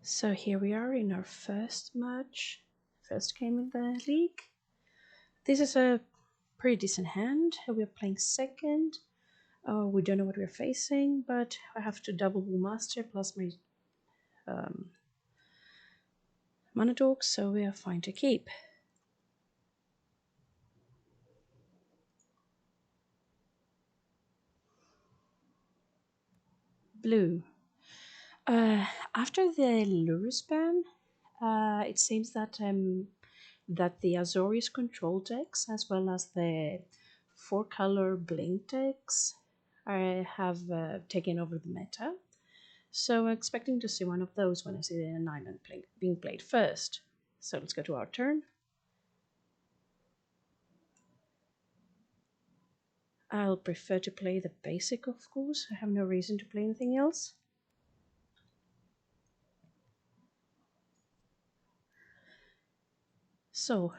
So here we are in our first match, first game in the league. This is a pretty decent hand. We're playing second. We don't know what we're facing, but I have to double Bull Master plus my mana dog, so we are fine to keep. Blue. After the Lurus ban, it seems that that the Azorius control decks, as well as the 4-color blink decks, have taken over the meta. So I'm expecting to see one of those when I see the 9 being played first. So let's go to our turn. I'll prefer to play the basic, of course. I have no reason to play anything else. So,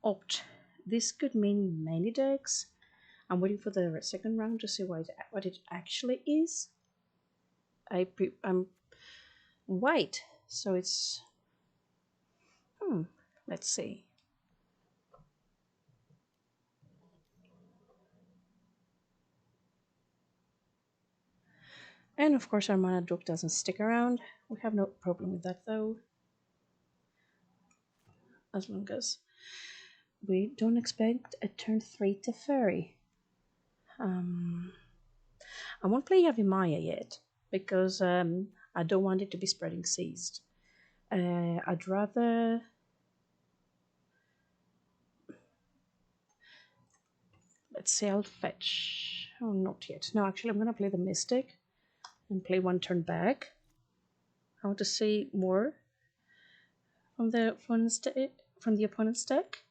opt. This could mean many decks. I'm waiting for the second round to see what it actually is. I'm white, so it's... let's see. And of course our mana drop doesn't stick around. We have no problem with that though. As long as we don't expect a turn 3 Teferi. I won't play Yavimaya yet because I don't want it to be spreading seized. I'd rather... Let's say I'll fetch... Oh, not yet. No, actually I'm going to play the Mystic and play one turn back. I want to see more from the opponent's deck.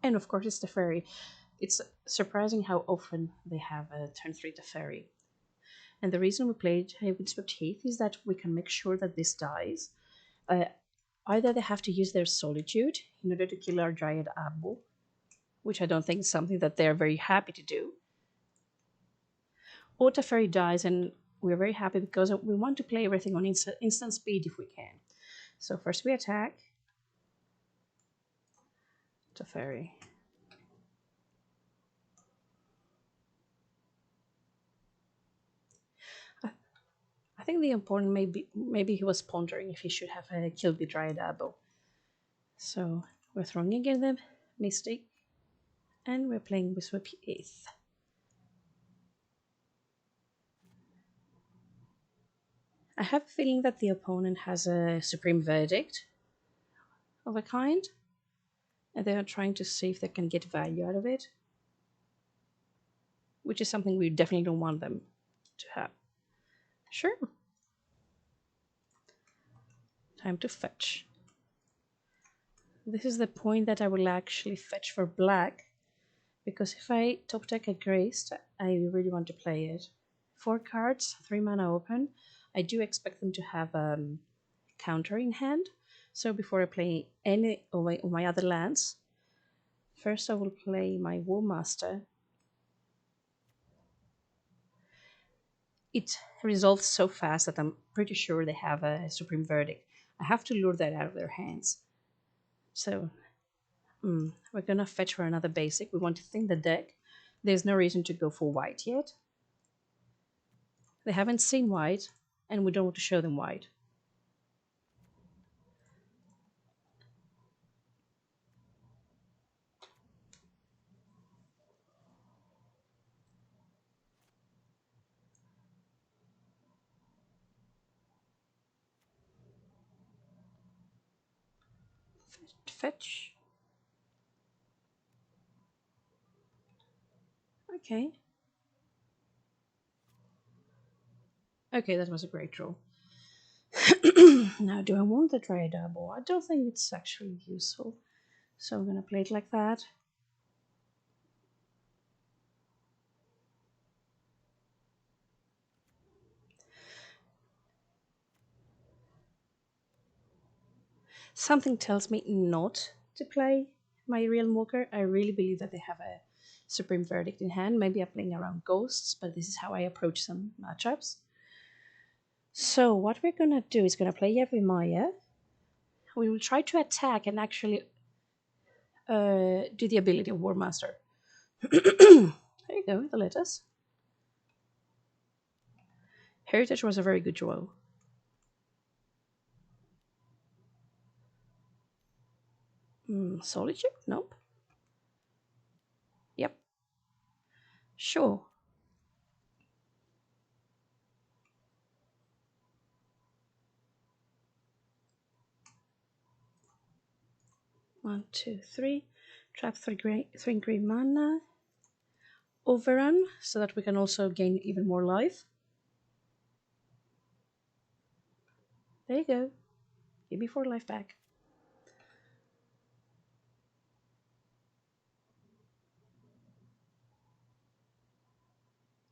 And of course it's the fairy. It's surprising how often they have a turn 3 Teferi. And the reason we played Windswept Heath is that we can make sure that this dies. Either they have to use their Solitude in order to kill our Dryad Abo, which I don't think is something that they're very happy to do. Or Teferi dies and we're very happy because we want to play everything on instant speed if we can. So first we attack. Teferi. I think the opponent maybe he was pondering if he should have killed the Dryad Abo. So we're throwing again the Mystic, and we're playing Windswept Heath. I have a feeling that the opponent has a Supreme Verdict of a kind, and they are trying to see if they can get value out of it, which is something we definitely don't want them to have. Sure. Time to fetch. This is the point that I will actually fetch for black, because if I top deck a Graced, I really want to play it. 4 cards, 3 mana open. I do expect them to have counter in hand. So before I play any of my other lands, first I will play my War Master. It resolves so fast that I'm pretty sure they have a Supreme Verdict. I have to lure that out of their hands. So we're gonna fetch for another basic. We want to thin the deck. There's no reason to go for white yet. They haven't seen white, and we don't want to show them white. Fetch. Okay. Okay, that was a great draw. Now, do I want the Dryad Abo? I don't think it's actually useful. So I'm gonna play it like that. Something tells me not to play my Realm Walker. I really believe that they have a Supreme Verdict in hand. Maybe I'm playing around ghosts, but this is how I approach some matchups. So what we're gonna do is gonna play every Maya. We will try to attack and actually do the ability of War Master. There you go, the letters. Heritage was a very good draw. Solitude? Nope. Yep. Sure. One, two, three. Trap three green mana. Overrun, so that we can also gain even more life. There you go. Give me 4 life back.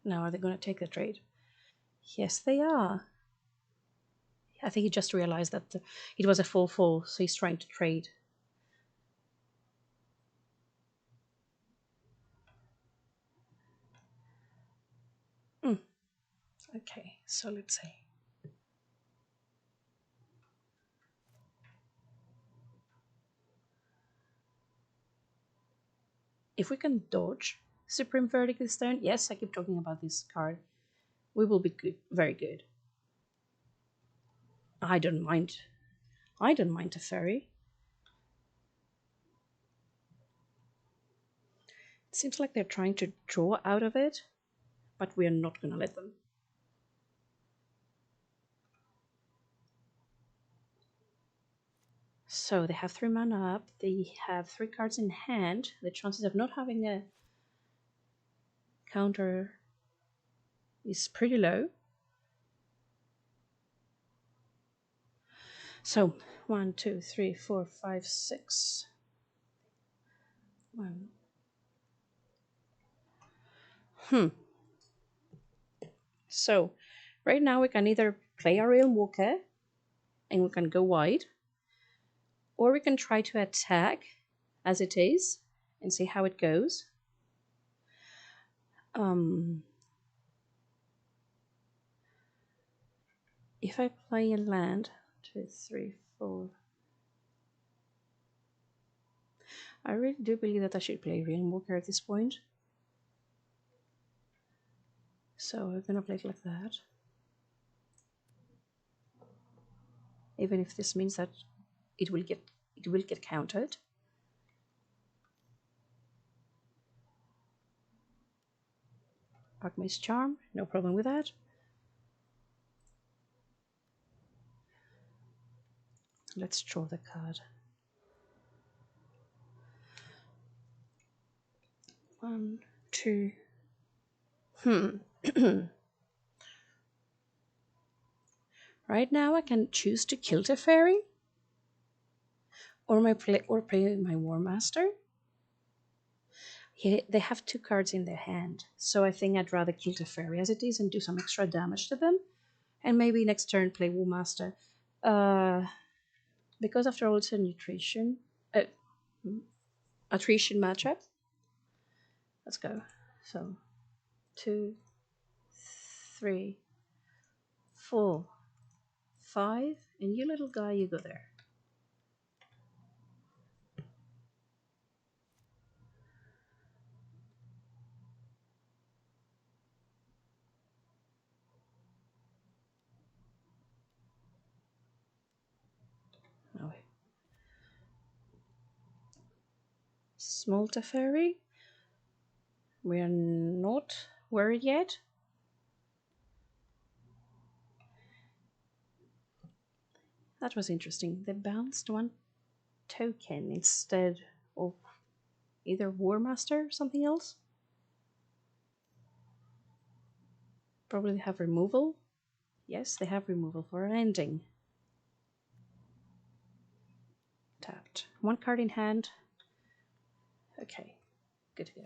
Now, are they going to take the trade? Yes, they are. I think he just realized that it was a full fall, so he's trying to trade. Okay, so let's see. If we can dodge Supreme Verdict this turn, yes, I keep talking about this card, we will be good, very good. I don't mind. I don't mind a fairy. It seems like they're trying to draw out of it, but we are not going to let them. So they have 3 mana up, they have 3 cards in hand. The chances of not having a counter is pretty low. So 1, 2, 3, 4, 5, 6. 1. So right now we can either play a Realm Walker and we can go wide, or we can try to attack as it is and see how it goes. If I play a land, 2, 3, 4. I really do believe that I should play Realm Walker at this point. So we're gonna play it like that. Even if this means that it will get countered. Archmage's Charm, no problem with that. Let's draw the card. 1, 2. Right now I can choose to kill the fairy, or play my War Master. They have 2 cards in their hand, so I think I'd rather kill the fairy as it is and do some extra damage to them, and maybe next turn play War Master. Because after all it's a attrition matchup. Let's go. So 2, 3, 4, 5, and you little guy, you go there. No way. Small Teferi. We're not worried yet. That was interesting. They bounced 1 token instead of either War Master or something else. Probably they have removal. Yes, they have removal for an ending. Tapped. 1 card in hand. Okay, good to go.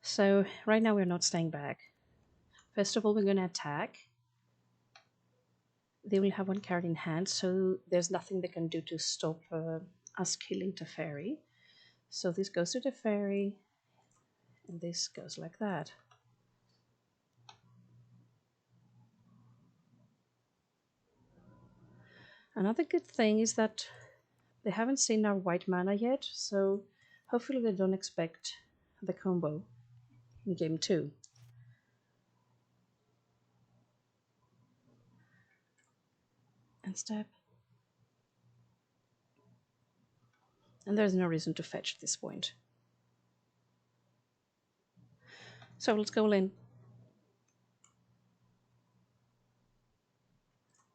So right now we're not staying back. First of all, we're going to attack. They will have 1 card in hand, so there's nothing they can do to stop us killing Teferi. So this goes to Teferi. And this goes like that. Another good thing is that they haven't seen our white mana yet, so hopefully they don't expect the combo in game 2. And step. And there's no reason to fetch at this point. So let's go in.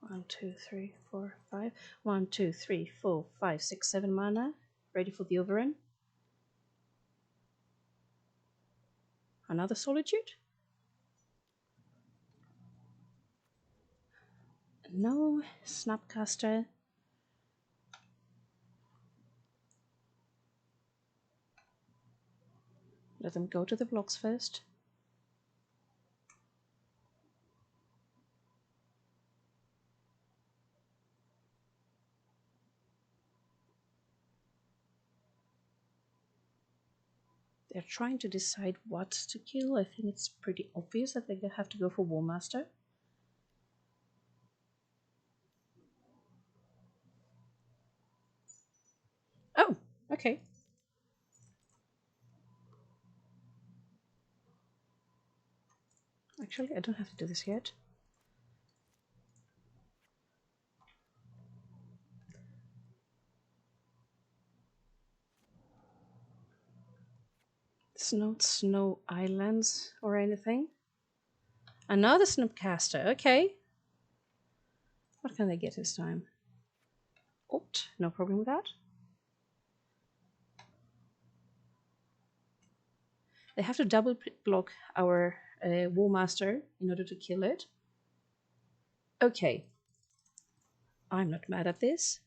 1, 2, 3, 4, 5. 1, 2, 3, 4, 5, 6, 7 mana. Ready for the overrun. Another Solitude? No. Snapcaster. Let them go to the blocks first. They're trying to decide what to kill. I think it's pretty obvious that they have to go for War Master. Oh, okay. Actually, I don't have to do this yet. It's not Snow Islands or anything. Another Snapcaster, okay. What can they get this time? Opt, no problem with that. They have to double block our War Master in order to kill it. Okay. I'm not mad at this.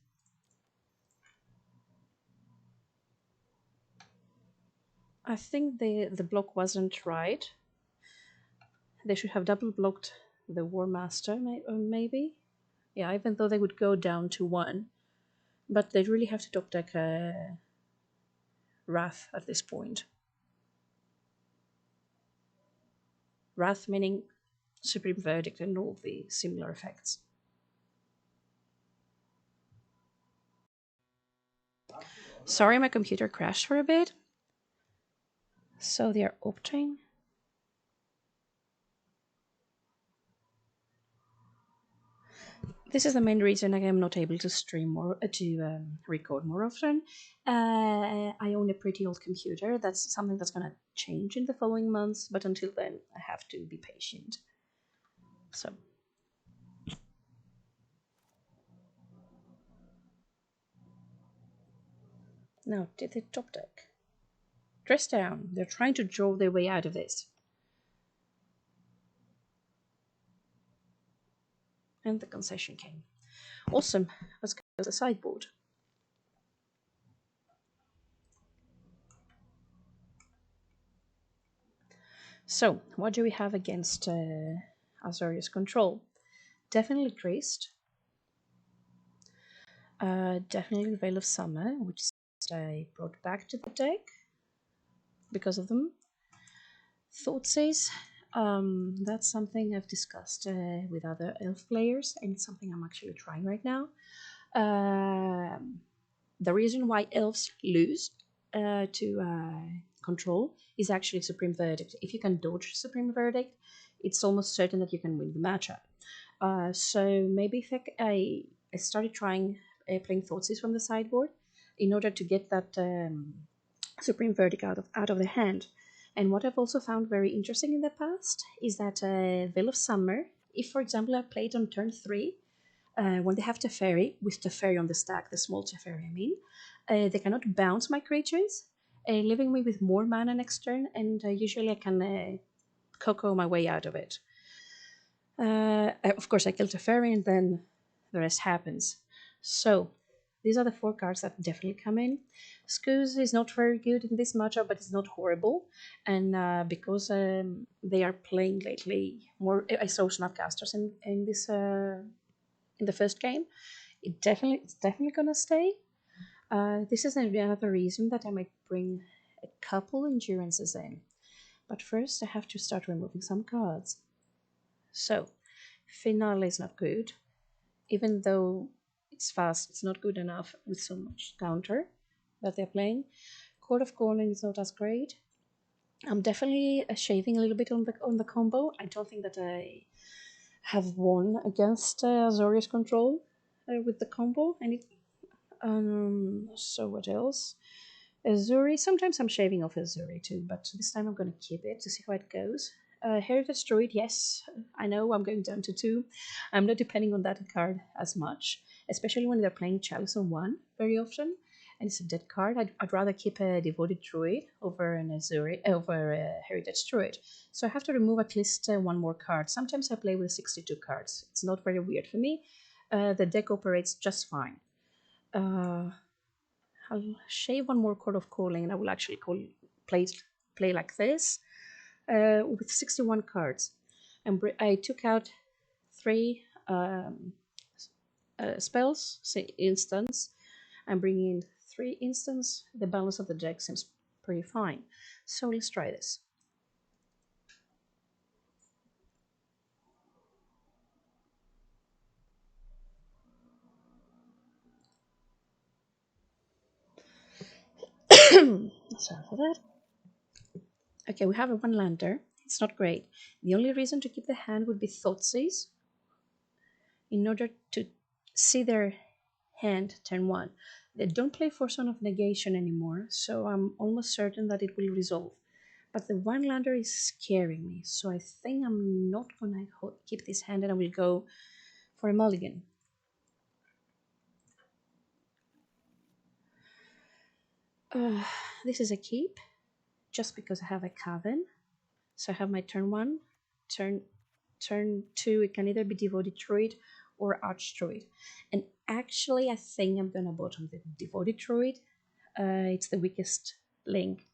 I think the block wasn't right. They should have double blocked the War Master, maybe. Yeah, even though they would go down to 1. But they really have to top deck Wrath at this point. Wrath meaning Supreme Verdict and all the similar effects. Sorry, my computer crashed for a bit. So they are opting. This is the main reason I am not able to stream more, to record more often. I own a pretty old computer. That's something that's going to change in the following months, but until then, I have to be patient. So. Now, did they top deck? Dress down. They're trying to draw their way out of this. And the concession came. Awesome. Let's go to the sideboard. So, what do we have against Azorius Control? Definitely Graced. Definitely Veil of Summer, which I brought back to the deck because of them. Thoughtsays. That's something I've discussed with other elf players, and it's something I'm actually trying right now. The reason why elves lose to control is actually Supreme Verdict. If you can dodge Supreme Verdict, it's almost certain that you can win the matchup. So maybe if I started trying playing Thoughtsays from the sideboard in order to get that Supreme Verdict out of the hand. And what I've also found very interesting in the past is that Veil of Summer, if for example I played on turn 3, when they have Teferi, with Teferi on the stack, the small Teferi I mean, they cannot bounce my creatures, leaving me with more mana next turn, and usually I can Coco my way out of it. Of course I kill Teferi and then the rest happens. So these are the 4 cards that definitely come in. Skuz is not very good in this matchup, but it's not horrible. And because they are playing lately more, I saw Snapcasters in this in the first game. It's definitely gonna stay. This is another reason that I might bring a couple endurances in. But first I have to start removing some cards. So, Finale is not good. Even though it's fast, it's not good enough with so much counter that they're playing. Court of Calling is not as great. I'm definitely shaving a little bit on the combo. I don't think that I have won against Azorius Control with the combo. So what else? Azuri. Sometimes I'm shaving off Azuri too, but this time I'm going to keep it to see how it goes. Heritage Druid, yes, I know I'm going down to 2. I'm not depending on that card as much, especially when they're playing Chalice on 1 very often, and it's a dead card. I'd rather keep a Devoted Druid over an Azuri, over a Heritage Druid. So I have to remove at least 1 more card. Sometimes I play with 62 cards. It's not very weird for me. The deck operates just fine. I'll shave 1 more Court of Calling, and I will actually play like this with 61 cards. And I took out 3 spells, say instants. I'm bringing in 3 instants. The balance of the deck seems pretty fine. So let's try this. Sorry for that. Okay, we have a 1 lander. It's not great. The only reason to keep the hand would be Thoughtseize, in order to see their hand turn 1. They don't play Force of Negation anymore, so I'm almost certain that it will resolve. But the 1 lander is scaring me, so I think I'm not gonna keep this hand, and I will go for a mulligan. This is a keep, just because I have a Coven. So I have my turn 1, turn 2, it can either be Devoted Druid or Arch Druid. And actually, I think I'm gonna bottom the Devoted Druid. It's the weakest link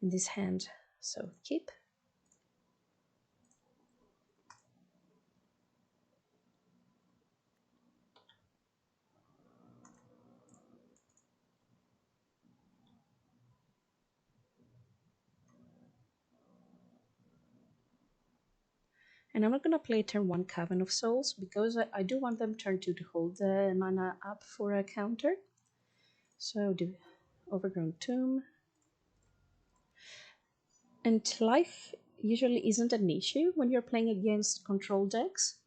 in this hand. So keep. And I'm not going to play turn 1 Coven of Souls, because I do want them turn 2 to hold the mana up for a counter. So do Overgrown Tomb. And life usually isn't an issue when you're playing against control decks.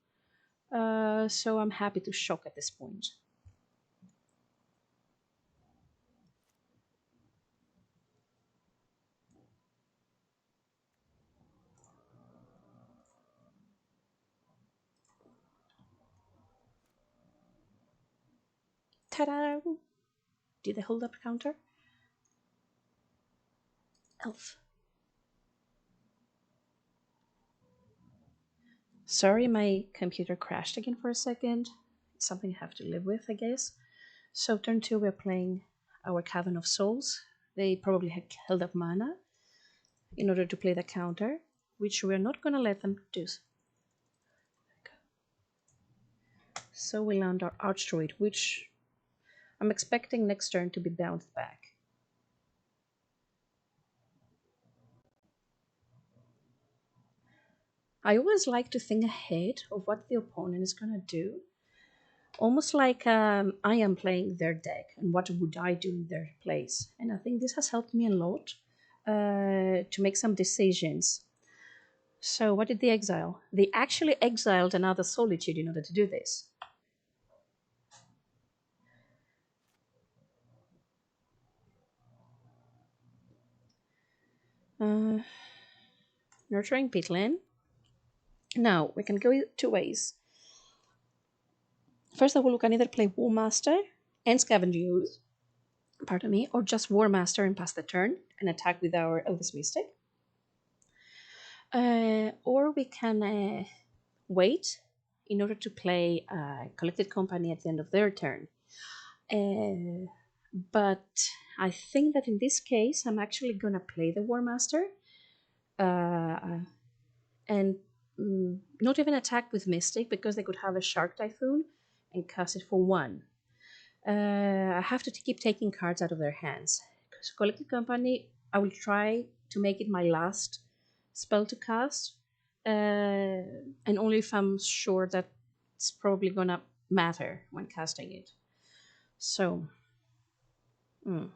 So I'm happy to shock at this point. Ta-da! Did they hold up counter? Elf. Sorry, my computer crashed again for a second. It's something I have to live with, I guess. So turn 2, we're playing our Cavern of Souls. They probably had held up mana in order to play the counter, which we're not going to let them do. So we land our Archdruid, which I'm expecting next turn to be bounced back. I always like to think ahead of what the opponent is going to do. Almost like I am playing their deck, and what would I do in their place. And I think this has helped me a lot to make some decisions. So what did they exile? They actually exiled another Solitude in order to do this. Nurturing Peatland. Now, we can go 2 ways. First of all, we can either play War Master and Scavenge Ooze, pardon me, or just War Master and pass the turn and attack with our Elves Mystic. Or we can wait in order to play Collected Company at the end of their turn. But I think that in this case, I'm actually going to play the War Master and not even attack with Mystic, because they could have a Shark Typhoon and cast it for 1. I have to keep taking cards out of their hands. So Collected Company, I will try to make it my last spell to cast, and only if I'm sure that it's probably gonna matter when casting it. So, I'm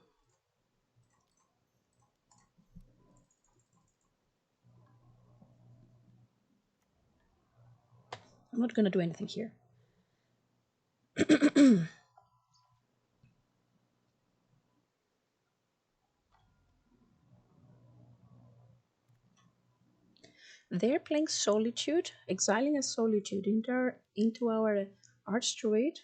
not gonna do anything here. They're playing Solitude, exiling a Solitude into our Archdruid.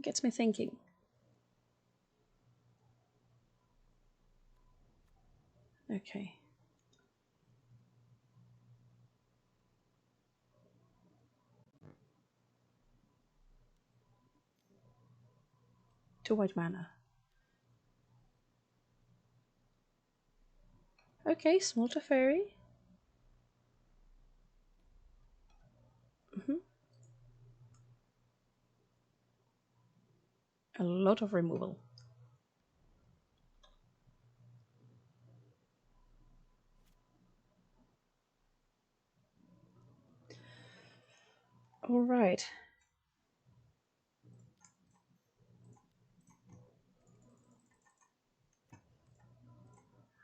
Gets me thinking. Okay. Two white mana. Okay, small Teferi. A lot of removal. All right.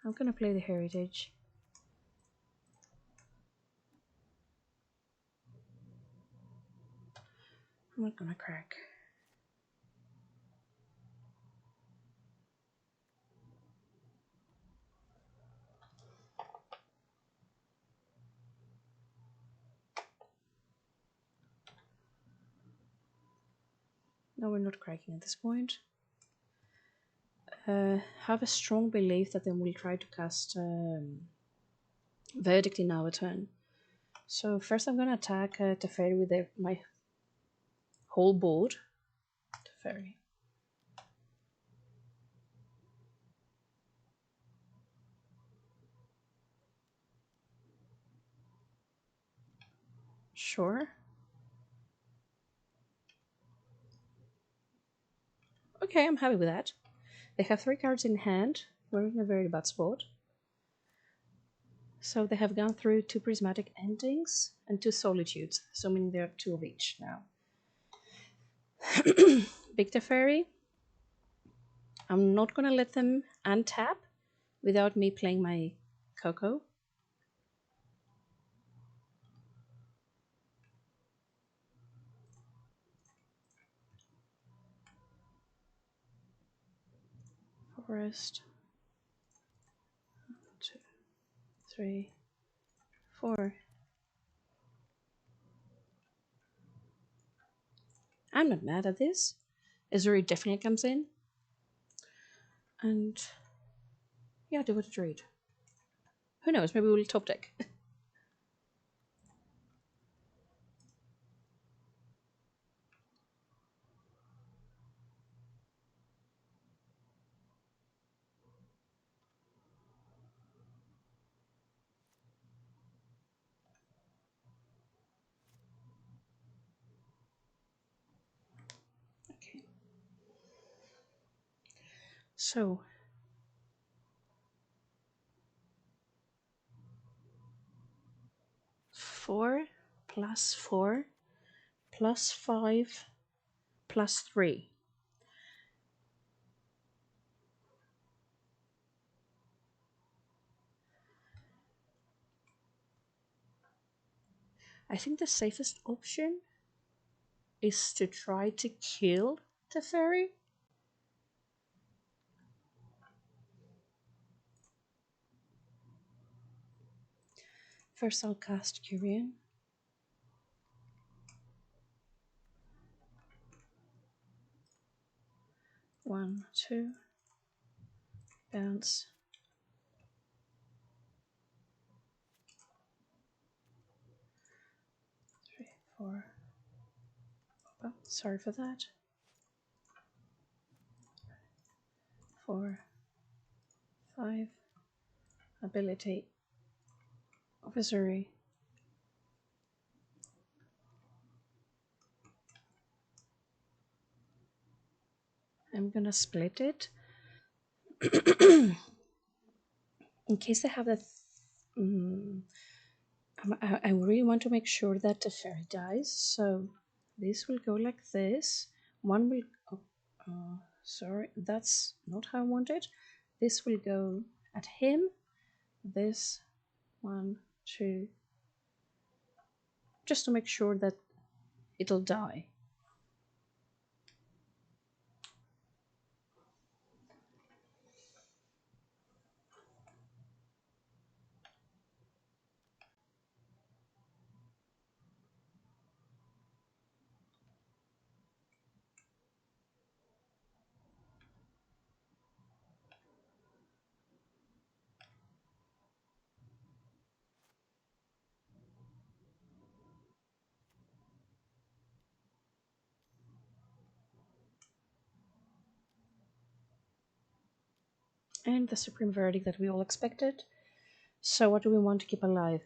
I'm gonna play the Heritage. I'm not gonna crack. No, we're not cracking at this point. Have a strong belief that then we'll try to cast Verdict in our turn. So first I'm gonna attack Teferi with my whole board. Teferi. Sure. Okay, I'm happy with that. They have 3 cards in hand. We're in a very bad spot. So they have gone through 2 Prismatic Endings and 2 Solitudes, so meaning there are 2 of each now. Big Teferi. I'm not gonna let them untap without me playing my Coco. Forest. 1, 2, 3, 4. I'm not mad at this. Azuri definitely comes in. And yeah, do what to read. Who knows, maybe we'll top deck. Okay. So 4 plus 4 plus 5 plus 3. I think the safest option is to try to kill the fairy. First I'll cast Kyrian. One, two, bounce. 3, 4. Oh, sorry for that. 4, 5. Ability of Azuri. I'm gonna split it. in case they have that. I really want to make sure that the fairy dies, so this will go like this. One will. Oh, sorry, that's not how I want it. This will go at him. This one, two, just to make sure that it'll die. And the supreme verdict that we all expected. So, what do we want to keep alive?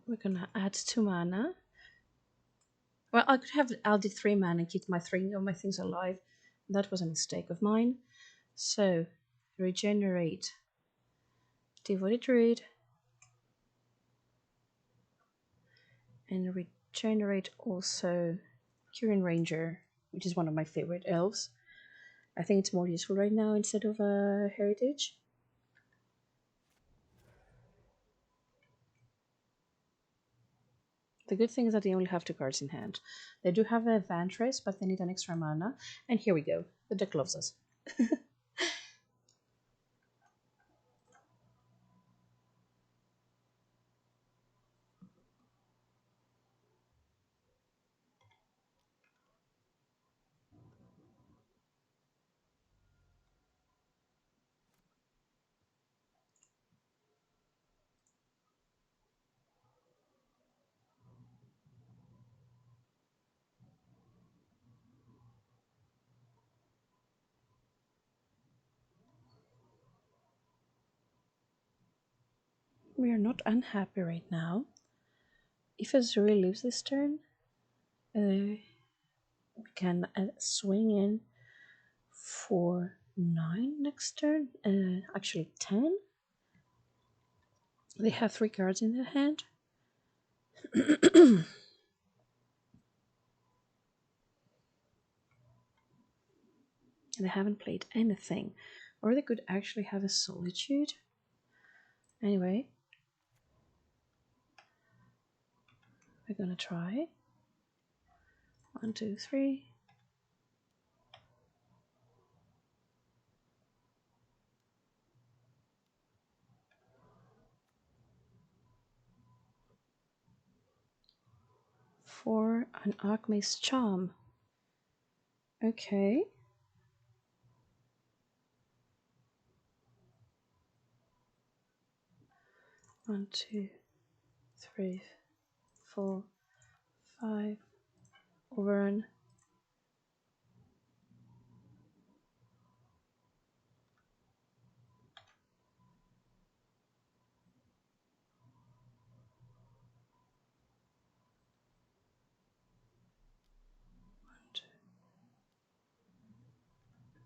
We're gonna add 2 mana. Well, I could have added 3 mana and keep my 3 of my things alive. That was a mistake of mine. So, regenerate Devoted Druid and regenerate also Curin Ranger, which is one of my favorite elves. I think it's more useful right now instead of Heritage. The good thing is that they only have 2 cards in hand. They do have a Vantress, but they need an extra mana. And here we go. The deck loves us. We are not unhappy right now. If Azuri leaves this turn, we can swing in for 9 next turn. Actually 10. They have 3 cards in their hand. And they haven't played anything. Or they could actually have a Solitude. Anyway, we're gonna try. 1, 2, 3. For an Alchemist's Charm. Okay. 1, 2, 3, 4, 5. Overrun.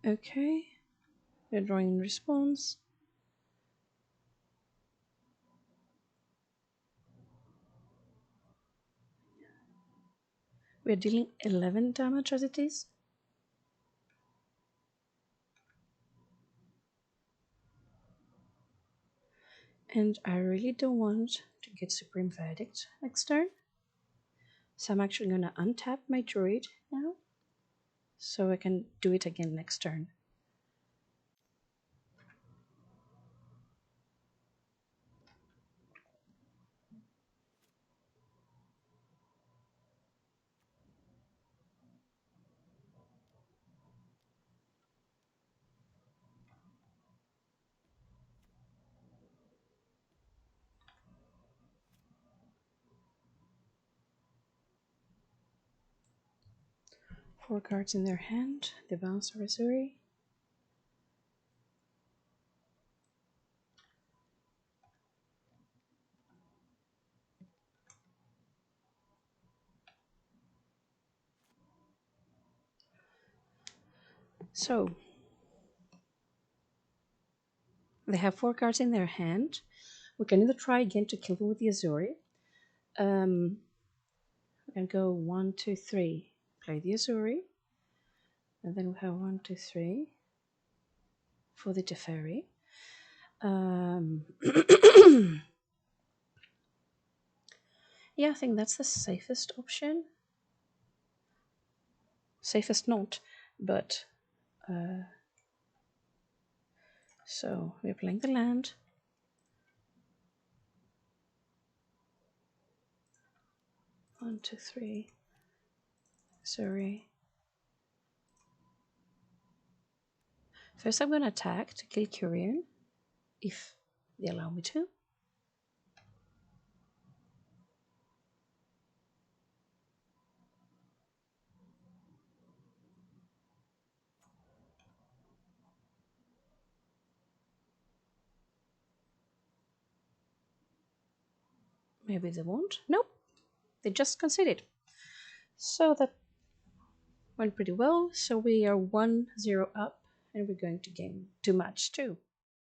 Okay. We're drawing in response. We're dealing 11 damage as it is. And I really don't want to get Supreme Verdict next turn. So I'm actually going to untap my Druid now. So I can do it again next turn. Four cards in their hand. They bounce a Reverie. So they have 4 cards in their hand. We can either try again to kill them with the Azuri. We can go 1, 2, 3. Play the Azuri. And then we have 1, 2, 3 for the Teferi. Yeah, I think that's the safest option. Safest not, but so we're playing the land. One, two, three. Sorry. First, I'm going to attack to kill Kyrian, if they allow me to. Maybe they won't. Nope. They just conceded. So that went pretty well. So we are 1-0 up, and we're going to game to match 2.